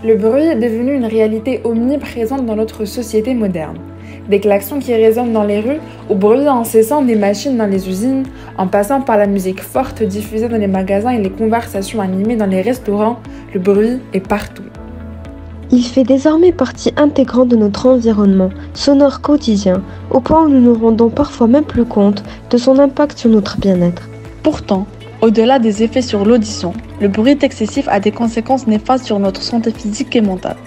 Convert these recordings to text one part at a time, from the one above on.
Le bruit est devenu une réalité omniprésente dans notre société moderne. Des klaxons qui résonnent dans les rues, au bruit incessant des machines dans les usines, en passant par la musique forte diffusée dans les magasins et les conversations animées dans les restaurants, le bruit est partout. Il fait désormais partie intégrante de notre environnement sonore quotidien, au point où nous nous rendons parfois même plus compte de son impact sur notre bien-être. Pourtant, au-delà des effets sur l'audition, le bruit excessif a des conséquences néfastes sur notre santé physique et mentale.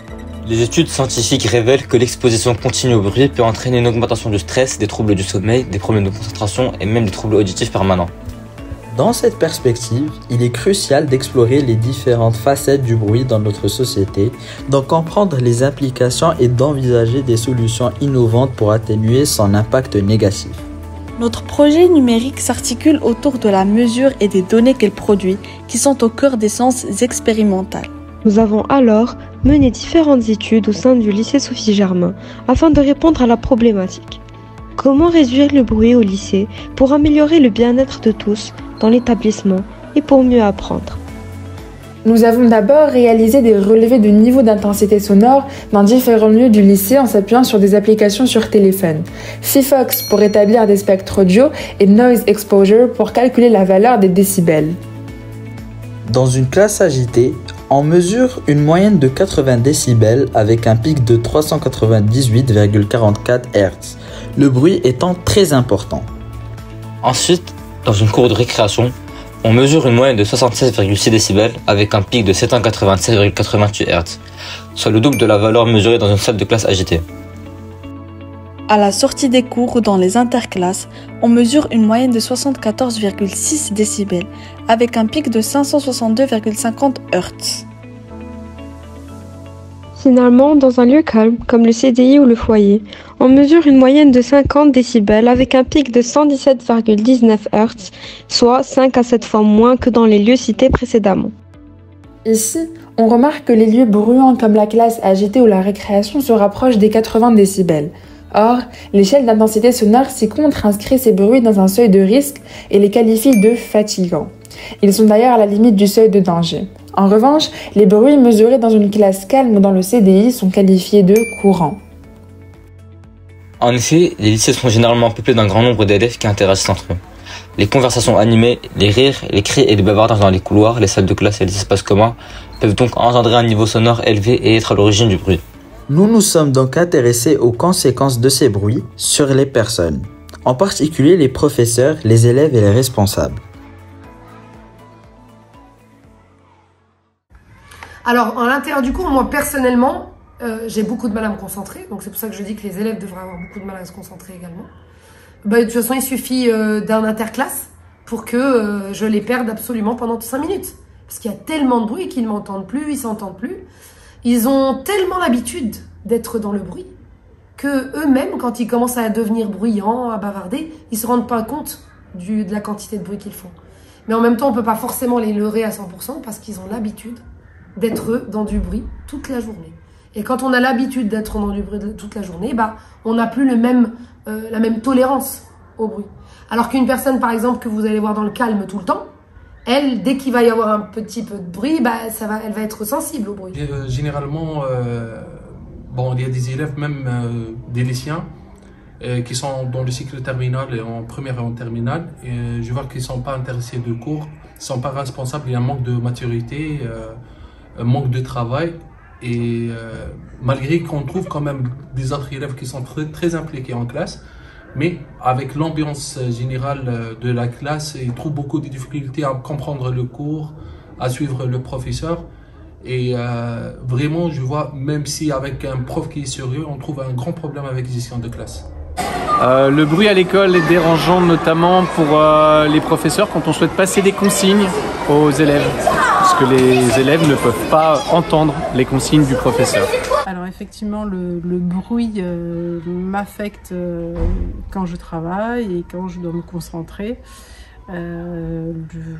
Les études scientifiques révèlent que l'exposition continue au bruit peut entraîner une augmentation du stress, des troubles du sommeil, des problèmes de concentration et même des troubles auditifs permanents. Dans cette perspective, il est crucial d'explorer les différentes facettes du bruit dans notre société, d'en comprendre les implications et d'envisager des solutions innovantes pour atténuer son impact négatif. Notre projet numérique s'articule autour de la mesure et des données qu'elle produit, qui sont au cœur des sciences expérimentales. Nous avons alors mené différentes études au sein du lycée Sophie Germain afin de répondre à la problématique. Comment réduire le bruit au lycée pour améliorer le bien-être de tous dans l'établissement et pour mieux apprendre? Nous avons d'abord réalisé des relevés de niveau d'intensité sonore dans différents lieux du lycée en s'appuyant sur des applications sur téléphone. Fifox pour établir des spectres audio et Noise Exposure pour calculer la valeur des décibels. Dans une classe agitée, on mesure une moyenne de 80 décibels avec un pic de 398,44 Hz, le bruit étant très important. Ensuite, dans une cour de récréation, on mesure une moyenne de 76,6 décibels avec un pic de 796,88 Hz, soit le double de la valeur mesurée dans une salle de classe agitée. À la sortie des cours ou dans les interclasses, on mesure une moyenne de 74,6 décibels avec un pic de 562,50 Hz. Finalement, dans un lieu calme, comme le CDI ou le foyer, on mesure une moyenne de 50 décibels avec un pic de 117,19 Hz, soit 5 à 7 fois moins que dans les lieux cités précédemment. Ici, on remarque que les lieux bruyants comme la classe agitée ou la récréation se rapprochent des 80 décibels. Or, l'échelle d'intensité sonore ci-contre inscrit ces bruits dans un seuil de risque et les qualifie de fatigants. Ils sont d'ailleurs à la limite du seuil de danger. En revanche, les bruits mesurés dans une classe calme ou dans le CDI sont qualifiés de courants. En effet, les lycées sont généralement peuplés d'un grand nombre d'élèves qui interagissent entre eux. Les conversations animées, les rires, les cris et les bavardages dans les couloirs, les salles de classe et les espaces communs peuvent donc engendrer un niveau sonore élevé et être à l'origine du bruit. Nous nous sommes donc intéressés aux conséquences de ces bruits sur les personnes, en particulier les professeurs, les élèves et les responsables. Alors, à l'intérieur du cours, moi personnellement, j'ai beaucoup de mal à me concentrer. Donc c'est pour ça que je dis que les élèves devraient avoir beaucoup de mal à se concentrer également. De toute façon, il suffit d'un interclasse pour que je les perde absolument pendant 5 minutes. Parce qu'il y a tellement de bruit qu'ils ne m'entendent plus, ils ne s'entendent plus. Ils ont tellement l'habitude d'être dans le bruit que eux-mêmes, quand ils commencent à devenir bruyants, à bavarder, ils ne se rendent pas compte de la quantité de bruit qu'ils font. Mais en même temps, on ne peut pas forcément les leurrer à 100% parce qu'ils ont l'habitude d'être dans du bruit toute la journée. Et quand on a l'habitude d'être dans du bruit toute la journée, on n'a plus la même tolérance au bruit. Alors qu'une personne, par exemple, que vous allez voir dans le calme tout le temps, elle, dès qu'il va y avoir un petit peu de bruit, elle va être sensible au bruit. Généralement, il y a des élèves, même des lycéens, qui sont dans le cycle terminal, et en première et en terminale. Et je vois qu'ils ne sont pas intéressés de cours, ils ne sont pas responsables, il y a un manque de maturité, un manque de travail. Et malgré qu'on trouve quand même des autres élèves qui sont très, très impliqués en classe, mais avec l'ambiance générale de la classe, ils trouvent beaucoup de difficultés à comprendre le cours, à suivre le professeur. Et vraiment, je vois, même si avec un prof qui est sérieux, on trouve un grand problème avec les gestions de classe. Le bruit à l'école est dérangeant, notamment pour les professeurs quand on souhaite passer des consignes aux élèves, parce que les élèves ne peuvent pas entendre les consignes du professeur. Alors effectivement, le bruit m'affecte quand je travaille et quand je dois me concentrer.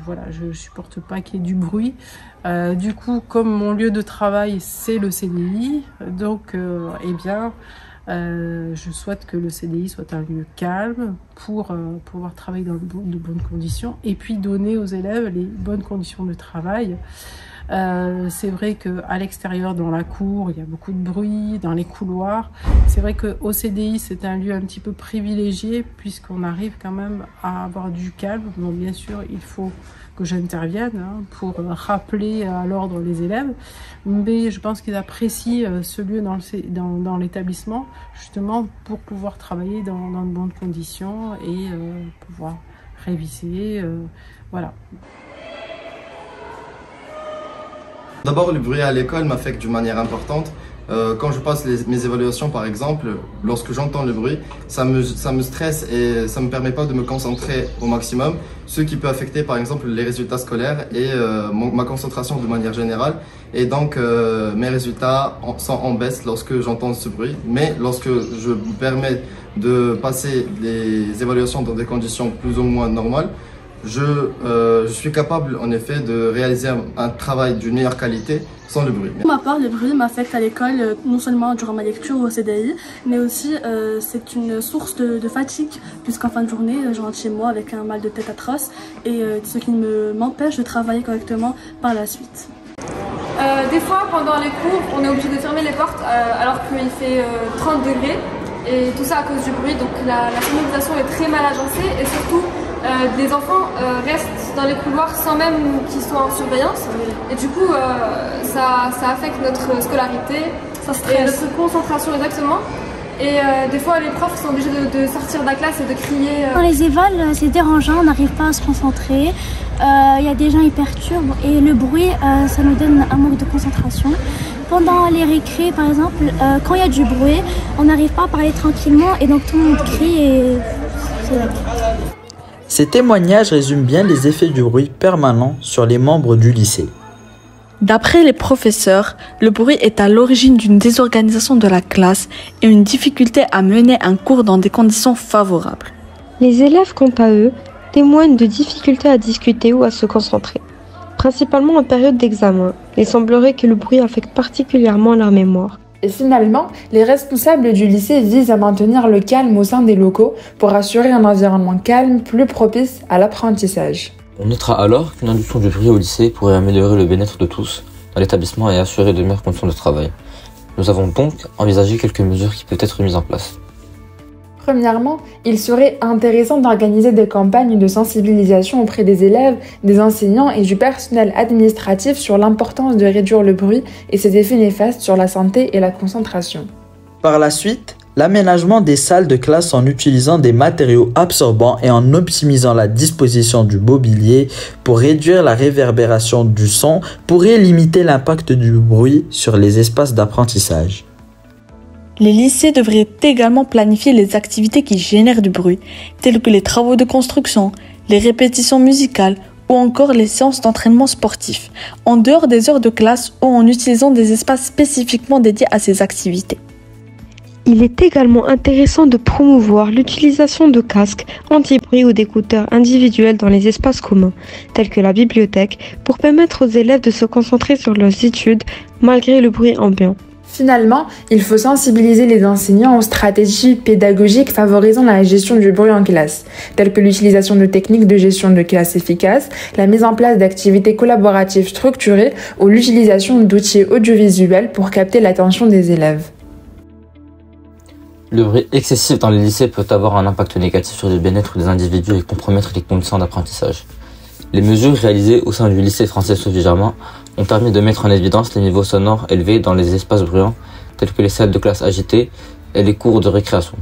Voilà, je supporte pas qu'il y ait du bruit. Du coup, comme mon lieu de travail c'est le CDI, donc je souhaite que le CDI soit un lieu calme pour pouvoir travailler dans de bonnes conditions et puis donner aux élèves les bonnes conditions de travail. C'est vrai qu'à l'extérieur, dans la cour, il y a beaucoup de bruit, dans les couloirs. C'est vrai qu'au CDI, c'est un lieu un petit peu privilégié puisqu'on arrive quand même à avoir du calme. Bon, bien sûr, il faut que j'intervienne pour rappeler à l'ordre les élèves, mais je pense qu'ils apprécient ce lieu dans l'établissement justement pour pouvoir travailler dans de bonnes conditions et pouvoir réviser, voilà. D'abord, le bruit à l'école m'affecte d'une manière importante. Quand je passe mes évaluations, par exemple, lorsque j'entends le bruit, ça me stresse et ça ne me permet pas de me concentrer au maximum, ce qui peut affecter, par exemple, les résultats scolaires et ma concentration de manière générale. Et donc, mes résultats sont en baisse lorsque j'entends ce bruit. Mais lorsque je me permets de passer les évaluations dans des conditions plus ou moins normales, je suis capable en effet de réaliser un travail d'une meilleure qualité sans le bruit. Pour ma part, le bruit m'affecte à l'école, non seulement durant ma lecture au CDI, mais aussi c'est une source de fatigue, puisqu'en fin de journée, je rentre chez moi avec un mal de tête atroce, et ce qui m'empêche de travailler correctement par la suite. Des fois, pendant les cours, on est obligé de fermer les portes alors qu'il fait 30 degrés, et tout ça à cause du bruit, donc la sonorisation est très mal agencée, et surtout, des enfants restent dans les couloirs sans même qu'ils soient en surveillance, et du coup ça affecte notre scolarité et notre concentration exactement, et des fois les profs sont obligés de sortir de la classe et de crier. Dans les évals, c'est dérangeant, on n'arrive pas à se concentrer, il y a des gens qui perturbent et le bruit ça nous donne un manque de concentration. Pendant les récrés par exemple, quand il y a du bruit, on n'arrive pas à parler tranquillement et donc tout le monde crie et c'est là. Ces témoignages résument bien les effets du bruit permanent sur les membres du lycée. D'après les professeurs, le bruit est à l'origine d'une désorganisation de la classe et une difficulté à mener un cours dans des conditions favorables. Les élèves, quant à eux, témoignent de difficultés à discuter ou à se concentrer, principalement en période d'examen. Il semblerait que le bruit affecte particulièrement leur mémoire. Et finalement, les responsables du lycée visent à maintenir le calme au sein des locaux pour assurer un environnement calme plus propice à l'apprentissage. On notera alors qu'une réduction du bruit au lycée pourrait améliorer le bien-être de tous dans l'établissement et assurer de meilleures conditions de travail. Nous avons donc envisagé quelques mesures qui peuvent être mises en place. Premièrement, il serait intéressant d'organiser des campagnes de sensibilisation auprès des élèves, des enseignants et du personnel administratif sur l'importance de réduire le bruit et ses effets néfastes sur la santé et la concentration. Par la suite, l'aménagement des salles de classe en utilisant des matériaux absorbants et en optimisant la disposition du mobilier pour réduire la réverbération du son pourrait limiter l'impact du bruit sur les espaces d'apprentissage. Les lycées devraient également planifier les activités qui génèrent du bruit, telles que les travaux de construction, les répétitions musicales ou encore les séances d'entraînement sportif, en dehors des heures de classe ou en utilisant des espaces spécifiquement dédiés à ces activités. Il est également intéressant de promouvoir l'utilisation de casques anti-bruit ou d'écouteurs individuels dans les espaces communs, tels que la bibliothèque, pour permettre aux élèves de se concentrer sur leurs études malgré le bruit ambiant. Finalement, il faut sensibiliser les enseignants aux stratégies pédagogiques favorisant la gestion du bruit en classe, telles que l'utilisation de techniques de gestion de classe efficaces, la mise en place d'activités collaboratives structurées ou l'utilisation d'outils audiovisuels pour capter l'attention des élèves. Le bruit excessif dans les lycées peut avoir un impact négatif sur le bien-être des individus et compromettre les conditions d'apprentissage. Les mesures réalisées au sein du lycée français Sophie Germain ont permis de mettre en évidence les niveaux sonores élevés dans les espaces bruyants, tels que les salles de classe agitées et les cours de récréation.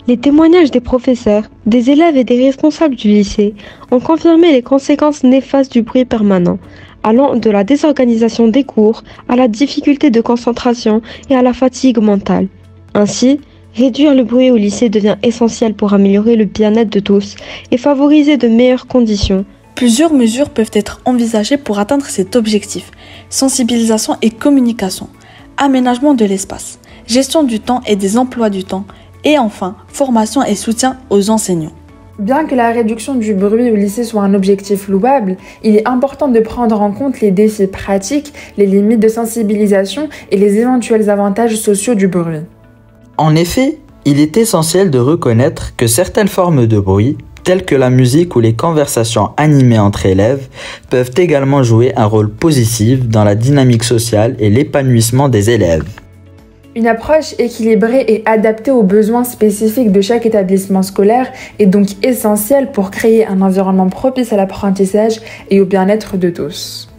Les témoignages des professeurs, des élèves et des responsables du lycée ont confirmé les conséquences néfastes du bruit permanent, allant de la désorganisation des cours à la difficulté de concentration et à la fatigue mentale. Ainsi, réduire le bruit au lycée devient essentiel pour améliorer le bien-être de tous et favoriser de meilleures conditions. Plusieurs mesures peuvent être envisagées pour atteindre cet objectif. Sensibilisation et communication, aménagement de l'espace, gestion du temps et des emplois du temps, et enfin, formation et soutien aux enseignants. Bien que la réduction du bruit au lycée soit un objectif louable, il est important de prendre en compte les défis pratiques, les limites de sensibilisation et les éventuels avantages sociaux du bruit. En effet, il est essentiel de reconnaître que certaines formes de bruit, telles que la musique ou les conversations animées entre élèves, peuvent également jouer un rôle positif dans la dynamique sociale et l'épanouissement des élèves. Une approche équilibrée et adaptée aux besoins spécifiques de chaque établissement scolaire est donc essentielle pour créer un environnement propice à l'apprentissage et au bien-être de tous.